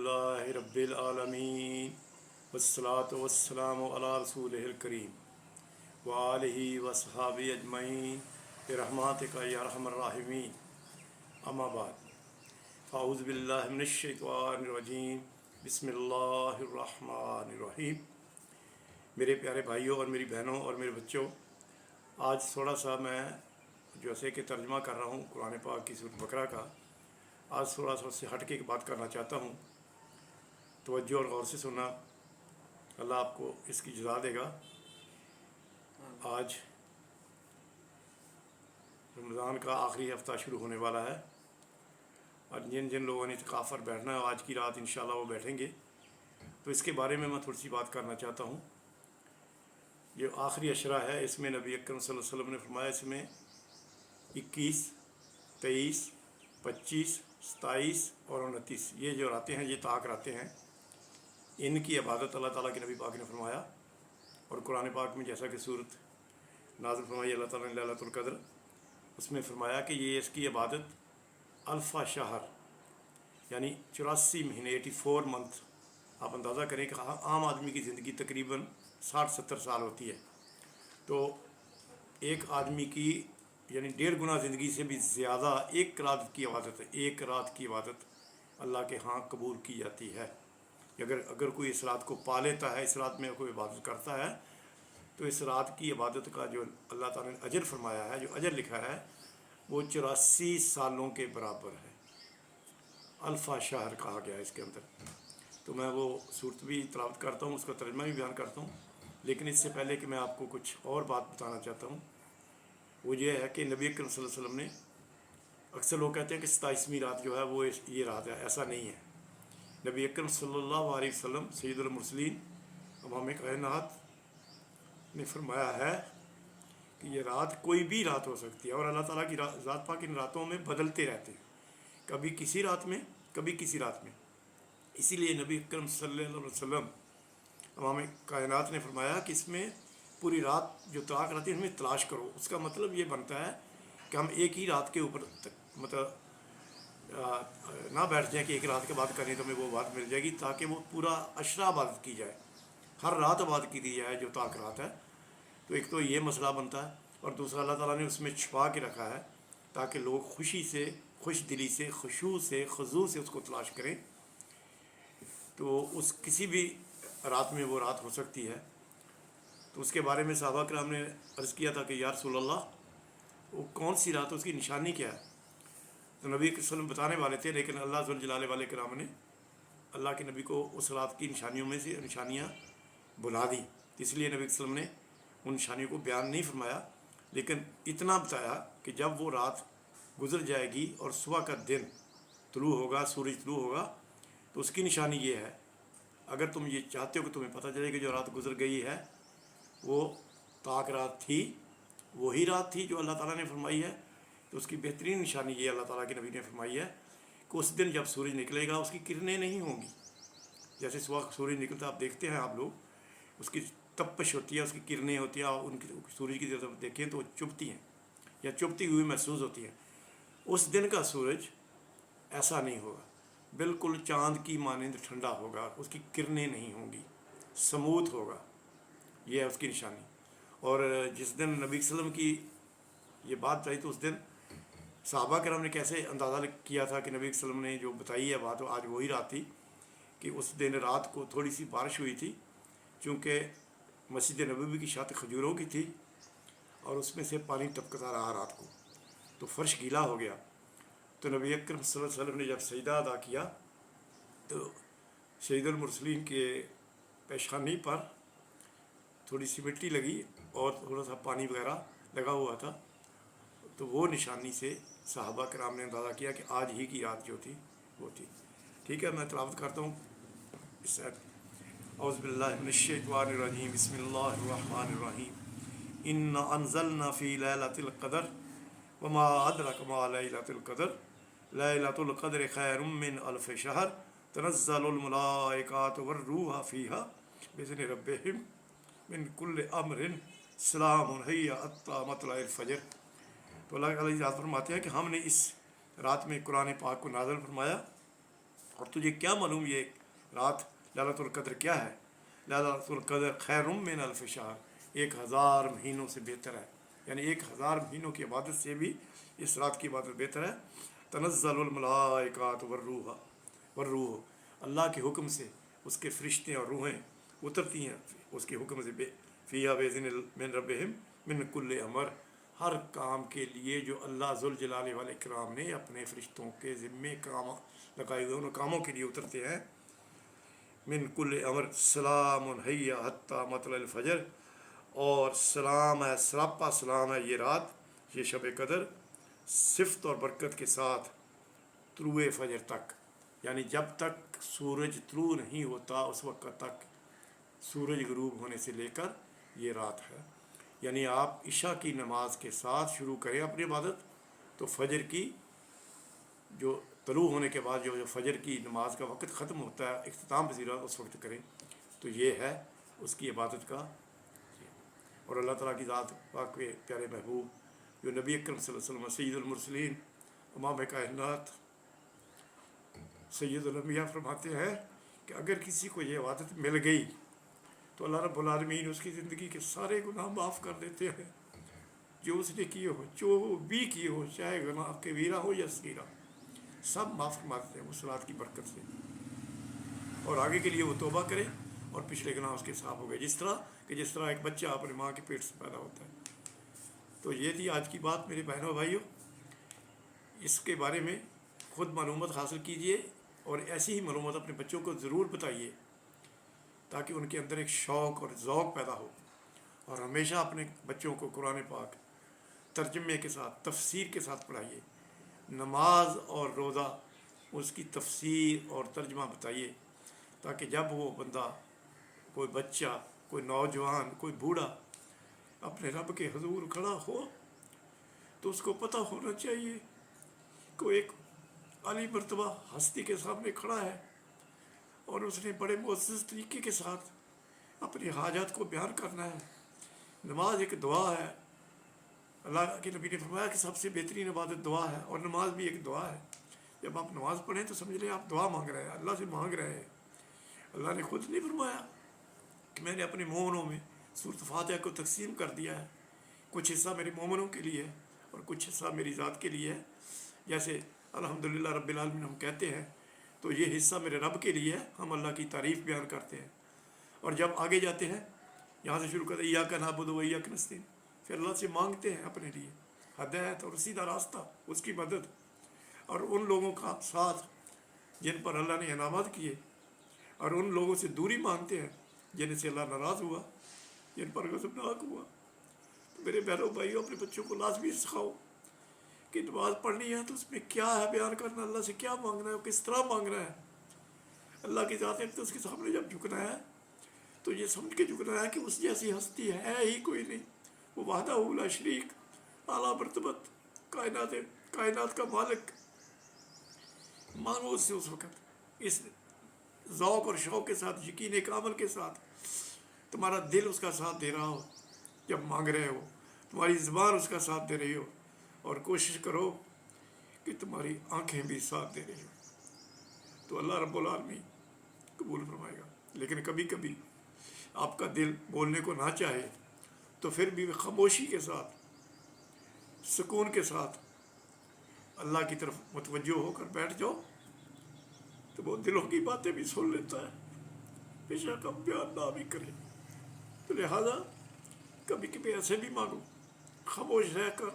الحمدللہ رب العالمین والصلاة والسلام علی رسولہ الکریم وآلہ وصحابہ اجمعین برحمتک یا ارحم الراحمین اما بعد فاعوذ باللہ من الشیطان الرجیم بسم اللہ الرحمن الرحیم۔ میرے پیارے بھائیوں اور میری بہنوں اور میرے بچوں، آج تھوڑا سا میں جیسے کہ ترجمہ کر رہا ہوں قرآن پاک کی سورۃ بقرہ کا، آج تھوڑا سا اس سے ہٹ کے ایک بات کرنا چاہتا ہوں۔ توجہ اور غور سے سننا، اللہ آپ کو اس کی جزا دے گا۔ آج رمضان کا آخری ہفتہ شروع ہونے والا ہے، اور جن لوگوں نے اعتکاف پر بیٹھنا ہے آج کی رات انشاءاللہ وہ بیٹھیں گے، تو اس کے بارے میں تھوڑی سی بات کرنا چاہتا ہوں۔ یہ آخری عشرہ ہے، اس میں نبی اکرم صلی اللہ علیہ وسلم نے فرمایا اس میں 21، 23، 25، 27 اور 29 یہ جو راتیں ہیں، یہ طاق راتیں ہیں، ان کی عبادت اللہ تعالیٰ کے نبی پاک نے فرمایا۔ اور قرآن پاک میں جیسا کہ صورت نازل فرمائی اللہ تعالیٰ نے لیلۃ القدر، اس میں فرمایا کہ یہ اس کی عبادت الفا شہر یعنی 84 مہینے 84 منتھ، آپ اندازہ کریں کہ عام آدمی کی زندگی تقریباً 60-70 سال ہوتی ہے، تو ایک آدمی کی یعنی 1.5 گنا زندگی سے بھی زیادہ ایک رات کی عبادت ہے۔ ایک رات کی عبادت اللہ کے ہاں قبول کی جاتی ہے۔ اگر کوئی اس رات کو پا لیتا ہے، اس رات میں کوئی عبادت کرتا ہے، تو اس رات کی عبادت کا جو اللہ تعالیٰ نے اجر فرمایا ہے، جو اجر لکھا ہے، وہ 84 سالوں کے برابر ہے۔ الفا شہر کہا گیا ہے اس کے اندر۔ تو میں وہ صورت بھی تلاوت کرتا ہوں، اس کا ترجمہ بھی بیان کرتا ہوں، لیکن اس سے پہلے کہ میں آپ کو کچھ اور بات بتانا چاہتا ہوں، وہ یہ ہے کہ نبی اکرم صلی اللہ علیہ وسلم نے، اکثر لوگ کہتے ہیں کہ 27ویں رات جو ہے وہ یہ رات ہے، ایسا نہیں ہے۔ نبی اکرم صلی اللہ علیہ وسلم سید المرسلین امام کائنات نے فرمایا ہے کہ یہ رات کوئی بھی رات ہو سکتی ہے، اور اللہ تعالیٰ کی ذات پاک ان راتوں میں بدلتے رہتے ہیں، کبھی کسی رات میں کبھی کسی رات میں۔ اسی لیے نبی اکرم صلی اللہ علیہ وسلم امام کائنات نے فرمایا کہ اس میں پوری رات جو طاق رہتی ہے اس میں تلاش کرو۔ اس کا مطلب یہ بنتا ہے کہ ہم ایک ہی رات کے اوپر مطلب نہ بیٹھ جائیں کہ ایک رات کے بعد کریں تو ہمیں وہ بات مل جائے گی، تاکہ وہ پورا عشرہ عبادت کی جائے، ہر رات عبادت کی دی جائے جو طاق رات ہے۔ تو ایک تو یہ مسئلہ بنتا ہے، اور دوسرا اللہ تعالیٰ نے اس میں چھپا کے رکھا ہے تاکہ لوگ خوشی سے، خوش دلی سے، خشوع سے، خضوع سے اس کو تلاش کریں۔ تو اس کسی بھی رات میں وہ رات ہو سکتی ہے۔ تو اس کے بارے میں صحابہ کرام نے عرض کیا تھا کہ یا رسول اللہ، وہ کون سی رات ہے، اس کی نشانی کیا ہے؟ تو نبی صلی اللہ علیہ وسلم بتانے والے تھے، لیکن اللہ ذوالجلال والے کرام نے اللہ کے نبی کو اس رات کی نشانیوں میں سے نشانیاں بلا دی، اس لیے نبی صلی اللہ علیہ وسلم نے ان نشانیوں کو بیان نہیں فرمایا، لیکن اتنا بتایا کہ جب وہ رات گزر جائے گی اور صبح کا دن طلوع ہوگا، سورج طلوع ہوگا، تو اس کی نشانی یہ ہے، اگر تم یہ چاہتے ہو کہ تمہیں پتہ چلے کہ جو رات گزر گئی ہے وہ طاق رات تھی، وہی رات تھی جو اللہ تعالیٰ نے فرمائی ہے، تو اس کی بہترین نشانی یہ اللہ تعالیٰ کے نبی نے فرمائی ہے کہ اس دن جب سورج نکلے گا اس کی کرنیں نہیں ہوں گی۔ جیسے صبح سورج نکلتا آپ دیکھتے ہیں، آپ لوگ اس کی تپش ہوتی ہے، اس کی کرنیں ہوتی ہیں، ان کی سورج کی طرف دیکھیں تو وہ چبھتی ہیں یا چبھتی ہوئی محسوس ہوتی ہیں۔ اس دن کا سورج ایسا نہیں ہوگا، بالکل چاند کی مانند ٹھنڈا ہوگا، اس کی کرنیں نہیں ہوں گی، سموتھ ہوگا، یہ ہے اس کی نشانی۔ اور جس دن نبی صلی اللہ علیہ وسلم کی یہ بات آئی تو اس دن صحابہ کرام نے کیسے اندازہ کیا تھا کہ نبی صلی اللہ علیہ وسلم نے جو بتائی ہے بات، آج وہی رات تھی کہ اس دن رات کو تھوڑی سی بارش ہوئی تھی، چونکہ مسجد نبوی کی چھت کھجوروں کی تھی اور اس میں سے پانی ٹپکتا رہا رات کو، تو فرش گیلا ہو گیا۔ تو نبی اکرم صلی اللہ علیہ وسلم نے جب سجدہ ادا کیا تو سید المرسلین کے پیشانی پر تھوڑی سی مٹی لگی اور تھوڑا سا پانی وغیرہ لگا ہوا تھا، تو وہ نشانی سے صحابہ کرام نے اندازہ کیا کہ آج ہی کی رات جو تھی وہ تھی۔ ٹھیک ہے، میں تلاوت کرتا ہوں اس اعوذ باللہ من الشیطان الرجیم، بسم اللہ الرحمن الرحیم۔ انا انزلنا فی لیلۃ القدر وما ادرک ما لیلۃ القدر لیلۃ القدر خیر من الف شہر تنزل الملائکۃ والروح فیہا بإذن ربہم من کل امر سلام ہی حتی مطلع الفجر۔ تو اللہ تعالیٰ ذات فرماتے ہیں کہ ہم نے اس رات میں قرآن پاک کو نازل فرمایا، اور تجھے کیا معلوم یہ رات لیلۃ القدر کیا ہے؟ لیلۃ القدر خیر من الف شہر، 1000 مہینوں سے بہتر ہے، یعنی 1000 مہینوں کی عبادت سے بھی اس رات کی عبادت بہتر ہے۔ تنزل الملائکات والروح، اللہ کے حکم سے اس کے فرشتے اور روحیں اترتی ہیں اس کے حکم سے، فیہا بإذن من ربہم من کل امر، ہر کام کے لیے جو اللہ ذوالجلال والاکرام نے اپنے فرشتوں کے ذمے کام لگائے ہوئے ان کاموں کے لیے اترتے ہیں۔ من کل امر سلام ہی حتی مطلع الفجر، اور سلام ہے، سراپا سلام ہے یہ رات، یہ شب قدر، صفت اور برکت کے ساتھ طلوع فجر تک، یعنی جب تک سورج طلوع نہیں ہوتا اس وقت تک، سورج غروب ہونے سے لے کر یہ رات ہے۔ یعنی آپ عشاء کی نماز کے ساتھ شروع کریں اپنی عبادت، تو فجر کی جو طلوع ہونے کے بعد جو فجر کی نماز کا وقت ختم ہوتا ہے، اختتام پذیرا، اس وقت کریں، تو یہ ہے اس کی عبادت کا۔ اور اللہ تعالیٰ کی ذات پاک کے پیارے محبوب جو نبی اکرم صلی اللہ علیہ وسلم سید المرسلین امام کائنات سید الانبیاء فرماتے ہیں کہ اگر کسی کو یہ عبادت مل گئی تو اللہ رب العالمین اس کی زندگی کے سارے گناہ معاف کر دیتے ہیں جو اس نے کیے ہو، جو بھی کیے ہو، چاہے گناہ کبیرہ ہو یا صغیرہ، سب معاف فرما دیتے ہیں اس رات کی برکت سے، اور آگے کے لیے وہ توبہ کرے اور پچھلے گناہ اس کے صاف ہو گئے، جس طرح ایک بچہ اپنے ماں کے پیٹ سے پیدا ہوتا ہے۔ تو یہ تھی آج کی بات میرے بہنوں بھائیوں، اس کے بارے میں خود معلومات حاصل کیجئے اور ایسی ہی معلومات اپنے بچوں کو ضرور بتائیے تاکہ ان کے اندر ایک شوق اور ذوق پیدا ہو، اور ہمیشہ اپنے بچوں کو قرآن پاک ترجمے کے ساتھ، تفسیر کے ساتھ پڑھائیے، نماز اور روزہ اس کی تفسیر اور ترجمہ بتائیے، تاکہ جب وہ بندہ، کوئی بچہ، کوئی نوجوان، کوئی بوڑھا اپنے رب کے حضور کھڑا ہو تو اس کو پتہ ہونا چاہیے کہ وہ ایک عالی مرتبہ ہستی کے سامنے کھڑا ہے اور اس نے بڑے معزز طریقے کے ساتھ اپنی حاجات کو بیان کرنا ہے۔ نماز ایک دعا ہے، اللہ کے نبی نے فرمایا کہ سب سے بہترین عبادت دعا ہے، اور نماز بھی ایک دعا ہے۔ جب آپ نماز پڑھیں تو سمجھ لیں آپ دعا مانگ رہے ہیں، اللہ سے مانگ رہے ہیں۔ اللہ نے خود نہیں فرمایا کہ میں نے اپنے مومنوں میں سورۃ فاتحہ کو تقسیم کر دیا ہے، کچھ حصہ میرے مومنوں کے لیے ہے اور کچھ حصہ میری ذات کے لیے ہے، جیسے الحمدللہ رب العالمین ہم کہتے ہیں تو یہ حصہ میرے رب کے لیے ہے، ہم اللہ کی تعریف بیان کرتے ہیں، اور جب آگے جاتے ہیں یہاں سے شروع کرتے ہیں ایاک نعبد و ایاک نستعین، پھر اللہ سے مانگتے ہیں اپنے لیے ہدایت اور سیدھا راستہ، اس کی مدد، اور ان لوگوں کا ساتھ جن پر اللہ نے انعامات کیے، اور ان لوگوں سے دوری مانگتے ہیں جن سے اللہ ناراض ہوا، جن پر غضبناک ہوا۔ تو میرے بہنوں بھائیوں، اپنے بچوں کو لازمی سکھاؤ کہ نماز پڑھنی ہے تو اس میں کیا ہے بیان کرنا، اللہ سے کیا مانگنا ہے، کس طرح مانگنا ہے، اللہ کی ذات اقدس کے سامنے جب جھکنا ہے تو یہ سمجھ کے جھکنا ہے کہ اس جیسی ہستی ہے ہی کوئی نہیں، وہ وحدہ لا شریک، اعلیٰ مرتبت، کائنات کا مالک۔ مانگو اس سے اس وقت اس ذوق اور شوق کے ساتھ، یقین کامل کے ساتھ، تمہارا دل اس کا ساتھ دے رہا ہو جب مانگ رہے ہو، تمہاری زبان اس کا ساتھ دے رہی ہو، اور کوشش کرو کہ تمہاری آنکھیں بھی ساتھ دے رہی ہو، تو اللہ رب العالمین قبول فرمائے گا۔ لیکن کبھی کبھی آپ کا دل بولنے کو نہ چاہے تو پھر بھی خاموشی کے ساتھ، سکون کے ساتھ اللہ کی طرف متوجہ ہو کر بیٹھ جاؤ تو وہ دلوں کی باتیں بھی سن لیتا ہے، بے شک ہم بیان نہ بھی کریں۔ تو لہٰذا کبھی کبھی ایسے بھی مانگو، خاموش رہ کر،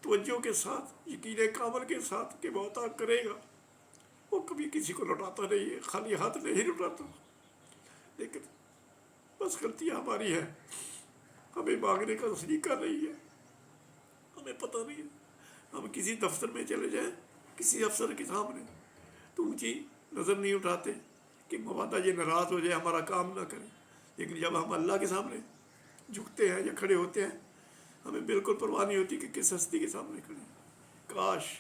توجہ کے ساتھ، یقین کامل کے ساتھ کہ وہ عطا کرے گا۔ وہ کبھی کسی کو لوٹاتا نہیں ہے، خالی ہاتھ نہیں لوٹاتا، لیکن بس غلطی ہماری ہے، ہمیں مانگنے کا سلیقہ نہیں ہے، ہمیں پتہ نہیں ہے۔ ہم کسی دفتر میں چلے جائیں، کسی افسر کے سامنے تو اونچی نظر نہیں اٹھاتے کہ مبادا یہ ناراض ہو جائے، ہمارا کام نہ کرے، لیکن جب ہم اللہ کے سامنے جھکتے ہیں یا کھڑے ہوتے ہیں ہمیں بالکل پرواہ نہیں ہوتی کہ کس ہستی کے سامنے کھڑے ہیں۔ کاش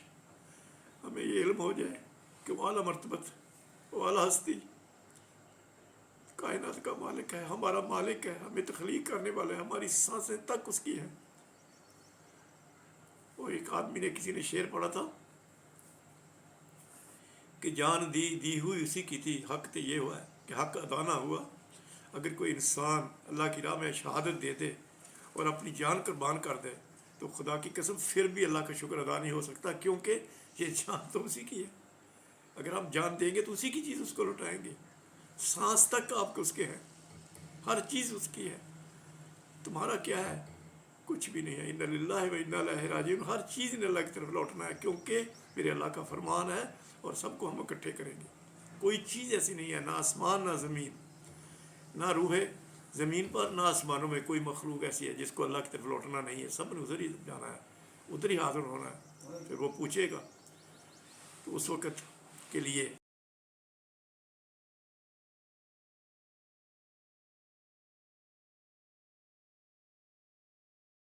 ہمیں یہ علم ہو جائے کہ وہ اعلیٰ مرتبت، وہ اعلیٰ ہستی کائنات کا مالک ہے، ہمارا مالک ہے، ہمیں تخلیق کرنے والا ہے، ہماری سانسیں تک اس کی ہیں۔ وہ ایک آدمی نے، کسی نے شعر پڑھا تھا کہ جان دی ہوئی اسی کی تھی، حق تو یہ ہوا ہے کہ حق ادا نہ ہوا۔ اگر کوئی انسان اللہ کی راہ میں شہادت دے دے اور اپنی جان قربان کر دے تو خدا کی قسم پھر بھی اللہ کا شکر ادا نہیں ہو سکتا، کیونکہ یہ جان تو اسی کی ہے۔ اگر ہم جان دیں گے تو اسی کی چیز اس کو لوٹائیں گے۔ سانس تک آپ کو اس کے ہیں، ہر چیز اس کی ہے، تمہارا کیا ہے؟ کچھ بھی نہیں ہے۔ اِنَّ لِلَّهِ وَإِنَّا إِلَيْهِ رَاجِعُونَ، ہر چیز نے اللہ کی طرف لوٹنا ہے، کیونکہ میرے اللہ کا فرمان ہے اور سب کو ہم اکٹھے کریں گے۔ کوئی چیز ایسی نہیں ہے، نہ آسمان نہ زمین، نہ روح زمین پر نہ آسمانوں میں کوئی مخلوق ایسی ہے جس کو اللہ کی طرف لوٹنا نہیں ہے۔ سب نے ادھر ہی جانا ہے، ادھر ہی حاضر ہونا ہے، پھر وہ پوچھے گا۔ تو اس وقت کے لیے